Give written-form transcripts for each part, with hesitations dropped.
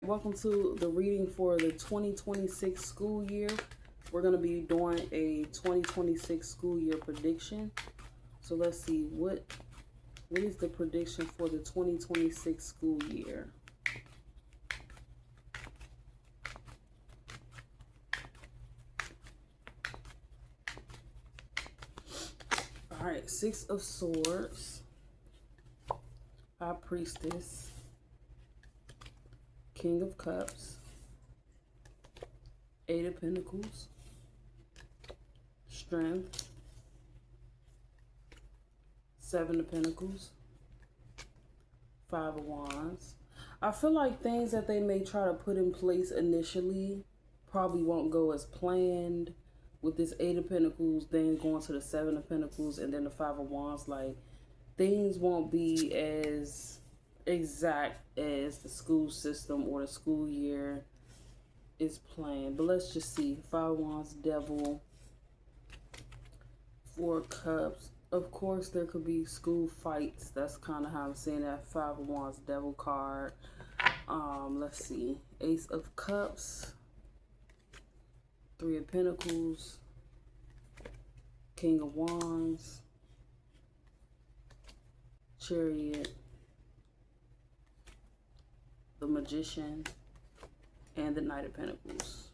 Welcome to the reading for the 2026 school year. We're going to be doing a 2026 school year prediction. So let's see, what is the prediction for the 2026 school year? All right, Six of Swords, High Priestess, King of Cups, Eight of Pentacles, Strength, Seven of Pentacles, Five of Wands. I feel like things that they may try to put in place initially probably won't go as planned, with this Eight of Pentacles, then going to the Seven of Pentacles, and then the Five of Wands. Like, things won't be as exact as the school system or the school year is planned. But let's just see. Five of Wands, Devil, Four of Cups. Of course, there could be school fights. That's kind of how I'm seeing that Five of Wands, Devil card. Let's see. Ace of Cups, Three of Pentacles, King of Wands, Chariot, the Magician, and the Knight of Pentacles.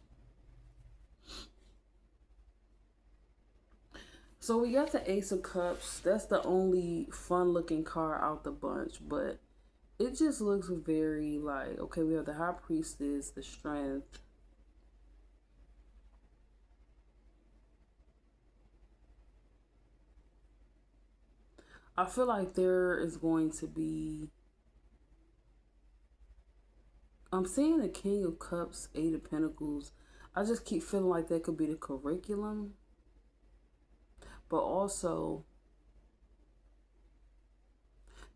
So we got the Ace of Cups. That's the only fun looking card out the bunch, but it just looks very like, okay, we have the High Priestess, the Strength, I feel like there is going to be, I'm seeing the King of Cups, Eight of Pentacles. I just keep feeling like that could be the curriculum. But also,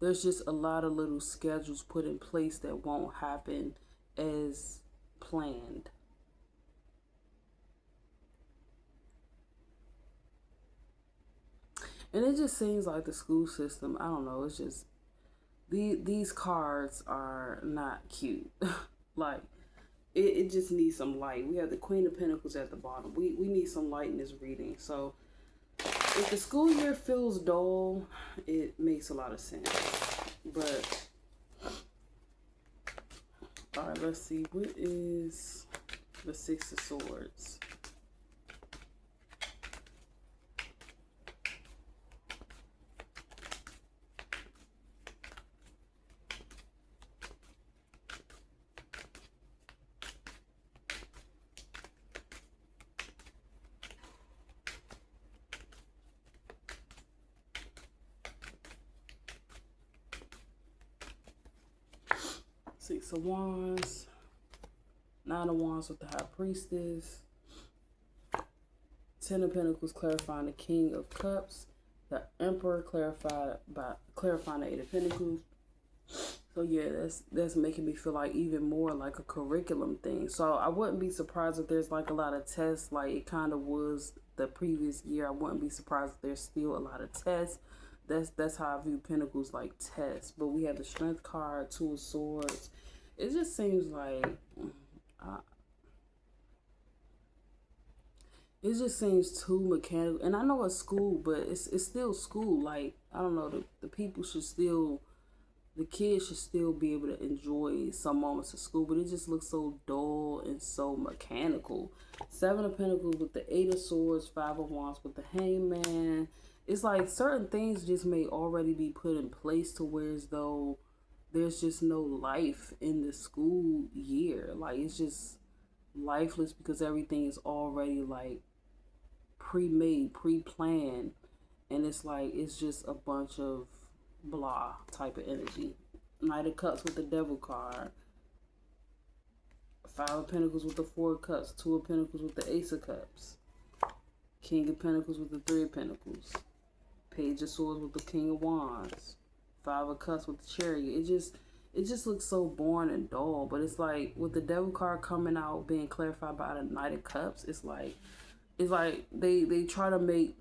there's just a lot of little schedules put in place that won't happen as planned. And it just seems like the school system, I don't know, it's just, these cards are not cute. Like, it just needs some light. We have the Queen of Pentacles at the bottom. We need some light in this reading. So if the school year feels dull, it makes a lot of sense. But all right, let's see. What is the Six of Swords? Six of Wands, Nine of Wands with the High Priestess, Ten of Pentacles clarifying the King of Cups, the Emperor clarifying the Eight of Pentacles. So yeah, that's making me feel like even more like a curriculum thing. So I wouldn't be surprised if there's like a lot of tests, like it kind of was the previous year. I wouldn't be surprised if there's still a lot of tests. That's how I view Pentacles, like tests. But we have the Strength card, Two of Swords. It just seems like it just seems too mechanical. And I know it's school, but it's still school. Like, I don't know, the people should still, the kids should still be able to enjoy some moments of school, but it just looks so dull and so mechanical. Seven of Pentacles with the Eight of Swords, Five of Wands with the Hangman. It's like certain things just may already be put in place to where as though there's just no life in the school year. Like, it's just lifeless because everything is already like pre-made, pre-planned, and it's like it's just a bunch of blah type of energy. Knight of Cups with the Devil card, Five of Pentacles with the Four of Cups, Two of Pentacles with the Ace of Cups, King of Pentacles with the Three of Pentacles, Page of Swords with the King of Wands, Five of Cups with the Chariot. It just looks so boring and dull. But it's like with the Devil card coming out being clarified by the Knight of Cups, it's like they try to make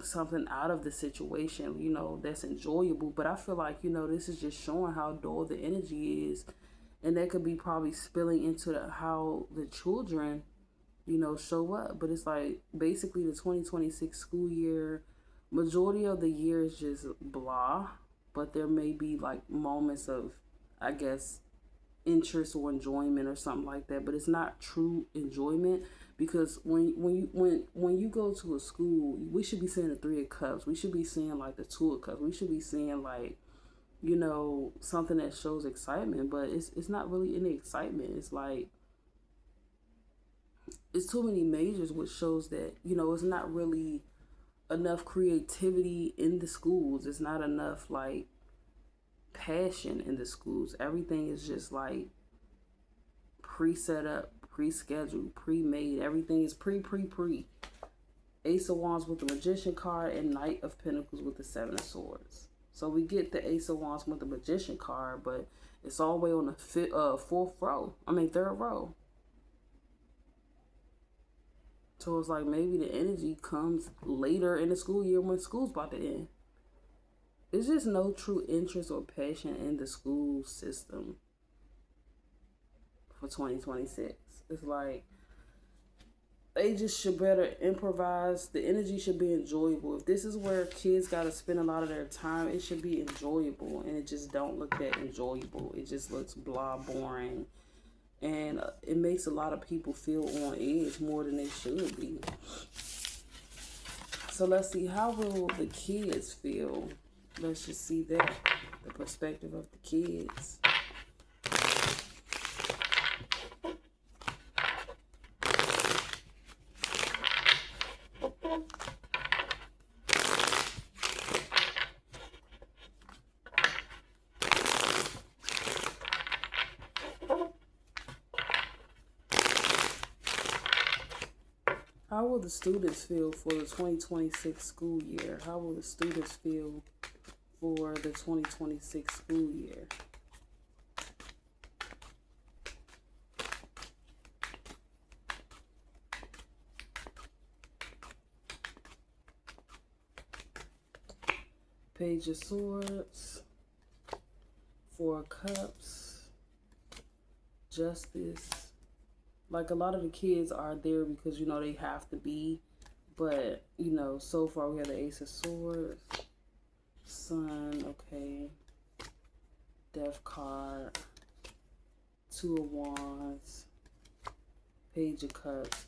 something out of the situation, you know, that's enjoyable. But I feel like, you know, this is just showing how dull the energy is and that could be probably spilling into how the children, show up. But it's like basically the 2026 school year, majority of the year is just blah, but there may be like moments of, I guess, interest or enjoyment or something like that, but it's not true enjoyment, because when you go to a school, we should be seeing the Three of Cups, we should be seeing like the Two of Cups, we should be seeing like, something that shows excitement. But it's not really any excitement. It's like it's too many majors, which shows that it's not really enough creativity in the schools. It's not enough like passion in the schools. Everything is just like pre-set up, pre-scheduled, pre-made. Everything is pre. Ace of Wands with the Magician card and Knight of Pentacles with the Seven of Swords. So we get the Ace of Wands with the Magician card, but it's all the way on the third row. So it's like maybe the energy comes later in the school year when school's about to end. There's just no true interest or passion in the school system for 2026. It's like they just should better improvise. The energy should be enjoyable. If this is where kids got to spend a lot of their time, it should be enjoyable, and it just don't look that enjoyable. It just looks blah, boring, and it makes a lot of people feel on edge more than they should be. So let's see, how will the kids feel? Let's just see that, the perspective of the kids. How will the students feel for the 2026 school year? How will the students feel for the 2026 school year? Page of Swords, Four of Cups, Justice. Like a lot of the kids are there because, they have to be. But, so far we have the Ace of Swords, Sun, okay, Death card, Two of Wands, Page of Cups.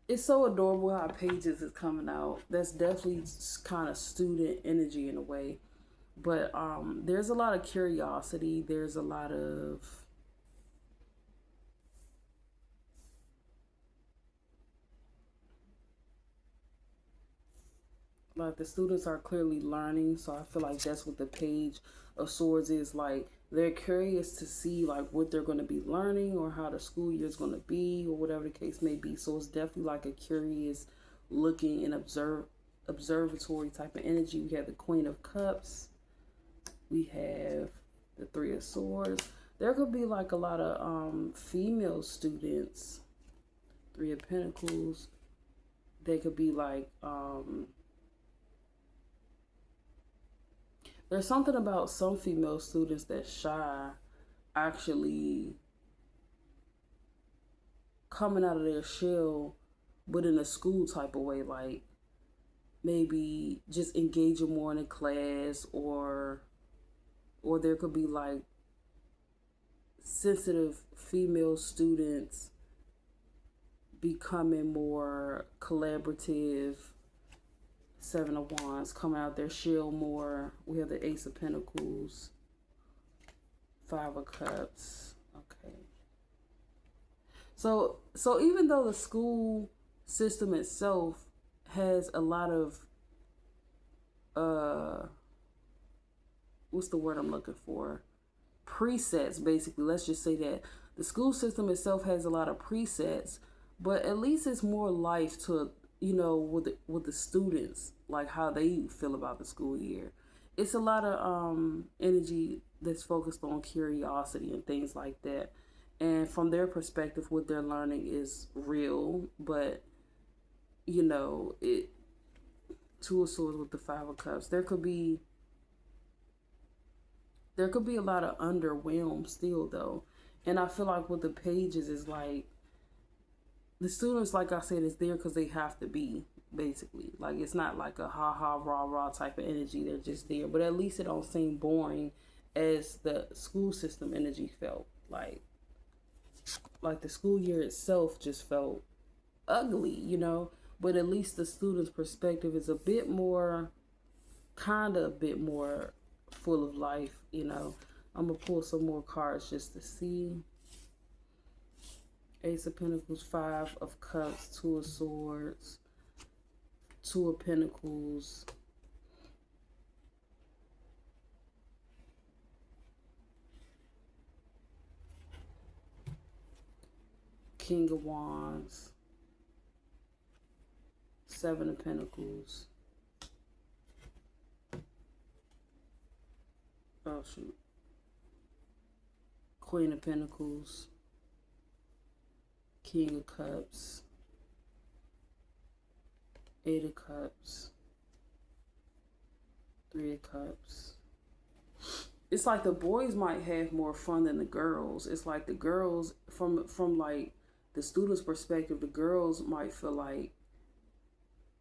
It's so adorable how Pages is coming out. That's definitely kind of student energy in a way. But there's a lot of curiosity. There's a lot of like the students are clearly learning. So I feel like that's what the Page of Swords is. Like they're curious to see like what they're going to be learning or how the school year is going to be or whatever the case may be. So it's definitely like a curious looking and observatory type of energy. We have the Queen of Cups. We have the Three of Swords. There could be like a lot of female students. Three of Pentacles. They could be like there's something about some female students that's shy, actually coming out of their shell, but in a school type of way, like maybe just engaging more in a class, or there could be like sensitive female students becoming more collaborative. Seven of Wands, coming out their shell more. We have the Ace of Pentacles, Five of Cups. Okay. So even though the school system itself has a lot of what's the word I'm looking for? Presets, basically. Let's just say that the school system itself has a lot of presets, but at least it's more life to with the students, like how they feel about the school year. It's a lot of energy that's focused on curiosity and things like that. And from their perspective, what they're learning is real, but it Two of Swords with the Five of Cups. There could be a lot of underwhelmed still though. And I feel like with the pages is like the students, like I said, is there because they have to be, basically. Like it's not like a ha ha rah rah type of energy. They're just there, but at least it don't seem boring as the school system energy felt. Like the school year itself just felt ugly, you know. But at least the student's perspective is a bit more, kind of a bit more full of life, you know. I'm gonna pull some more cards just to see. Ace of Pentacles, Five of Cups, Two of Swords, Two of Pentacles, King of Wands, Seven of Pentacles. Oh shoot. Queen of Pentacles, King of Cups, Eight of Cups, Three of Cups. It's like the boys might have more fun than the girls. It's like the girls, from like the students' perspective, the girls might feel like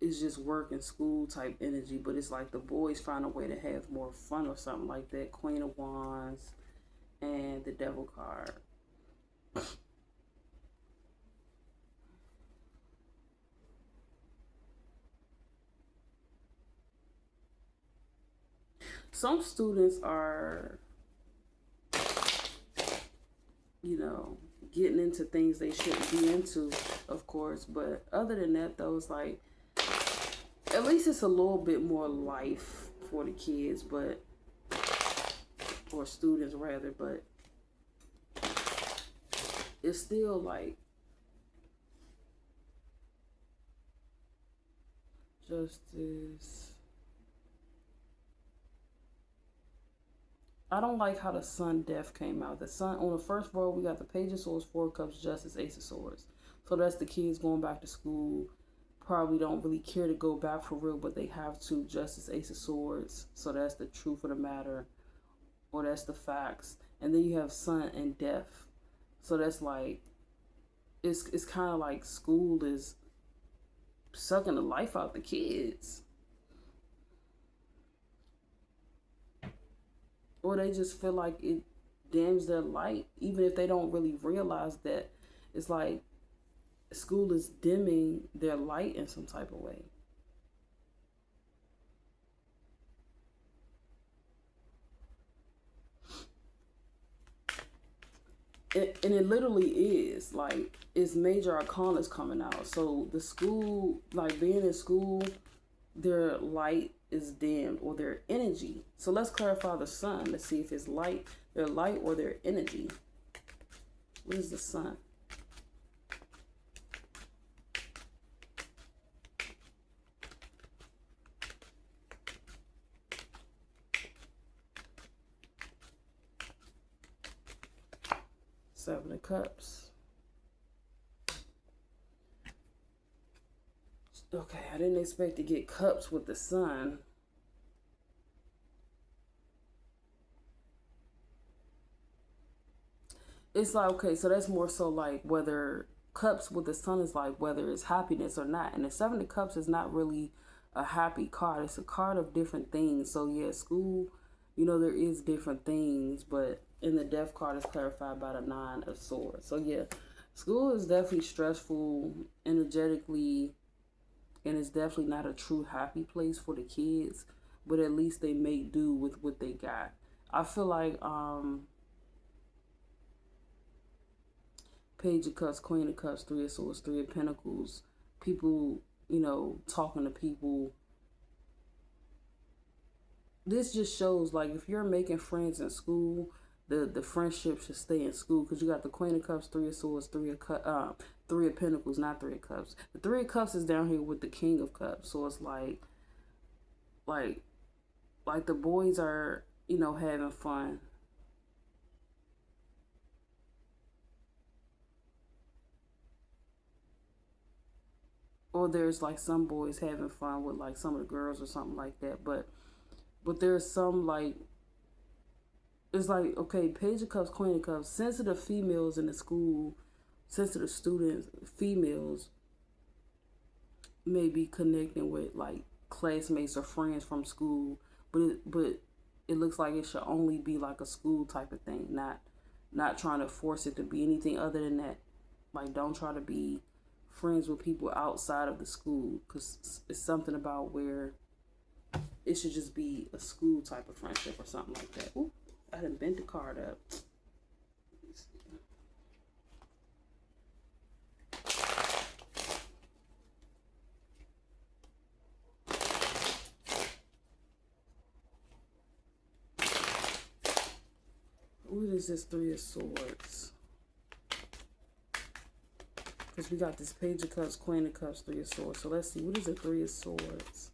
it's just work and school type energy, but it's like the boys find a way to have more fun or something like that. Queen of Wands and the Devil card. Some students are, you know, getting into things they shouldn't be into, of course, but other than that, though, it's like at least it's a little bit more life for the kids, but, or students rather, but it's still like Justice. I don't like how the Sun Death came out. The Sun, on the first row, we got the Page of Swords, Four of Cups, Justice, Ace of Swords. So that's the kids going back to school. Probably don't really care to go back for real, but they have to. Justice, Ace of Swords. So that's the truth of the matter, or that's the facts. And then you have Sun and Death. So that's like, it's kind of like school is sucking the life out the kids. Or they just feel like it dims their light, even if they don't really realize that it's like school is dimming their light in some type of way. And it literally is like, it's major arcanas coming out. So the school, like being in school, their light is dimmed, or their energy. So let's clarify the Sun. Let's see if it's light, their light, or their energy. What is the Sun? Seven of Cups. Okay, I didn't expect to get cups with the Sun. It's like, okay, so that's more so like whether cups with the Sun is like whether it's happiness or not. And the Seven of Cups is not really a happy card. It's a card of different things. So yeah, school, you know, there is different things, but in the Death card is clarified by the Nine of Swords. So yeah, school is definitely stressful energetically, and it's definitely not a true happy place for the kids, but at least they make do with what they got. I feel like Page of Cups, Queen of Cups, Three of Swords, Three of Pentacles, people, you know, talking to people. This just shows like if you're making friends in school, the friendship should stay in school, because you got the Queen of Cups, Three of Swords, Three of Pentacles, not Three of Cups. The Three of Cups is down here with the King of Cups, so it's like like the boys are, you know, having fun. Or there's like some boys having fun with like some of the girls or something like that, but there's some like it's like, okay, Page of Cups, Queen of Cups, sensitive females in the school, sensitive students, females may be connecting with like classmates or friends from school, but it looks like it should only be like a school type of thing, not trying to force it to be anything other than that. Like, don't try to be friends with people outside of the school, because it's something about where it should just be a school type of friendship or something like that. Ooh, I done bent the card up. What is this Three of Swords? Because we got this Page of Cups, Queen of Cups, Three of Swords. So let's see, what is the Three of Swords?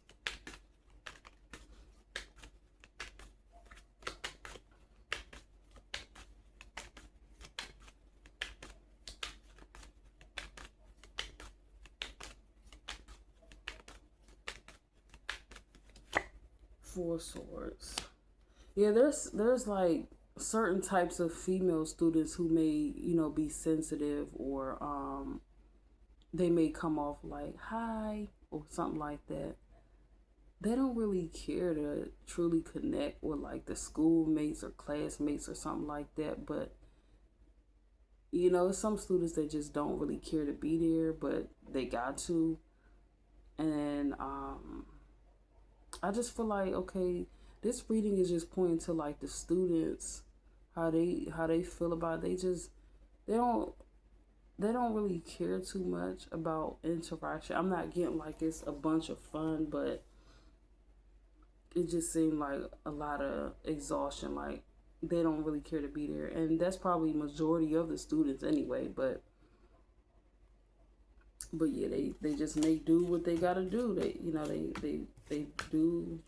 Four of Swords. Yeah, there's like certain types of female students who may, be sensitive, or they may come off like hi or something like that. They don't really care to truly connect with like the schoolmates or classmates or something like that. But some students that just don't really care to be there, but they got to. And I just feel like, okay, this reading is just pointing to like the students, how they feel about it. They don't really care too much about interaction. I'm not getting like it's a bunch of fun, but it just seemed like a lot of exhaustion. Like, they don't really care to be there, and that's probably majority of the students anyway. But yeah, they just make do what they gotta do. They do.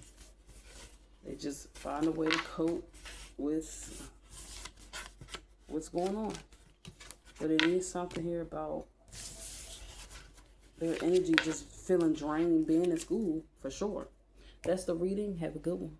They just find a way to cope with what's going on. But it is something here about their energy just feeling drained being in school, for sure. That's the reading. Have a good one.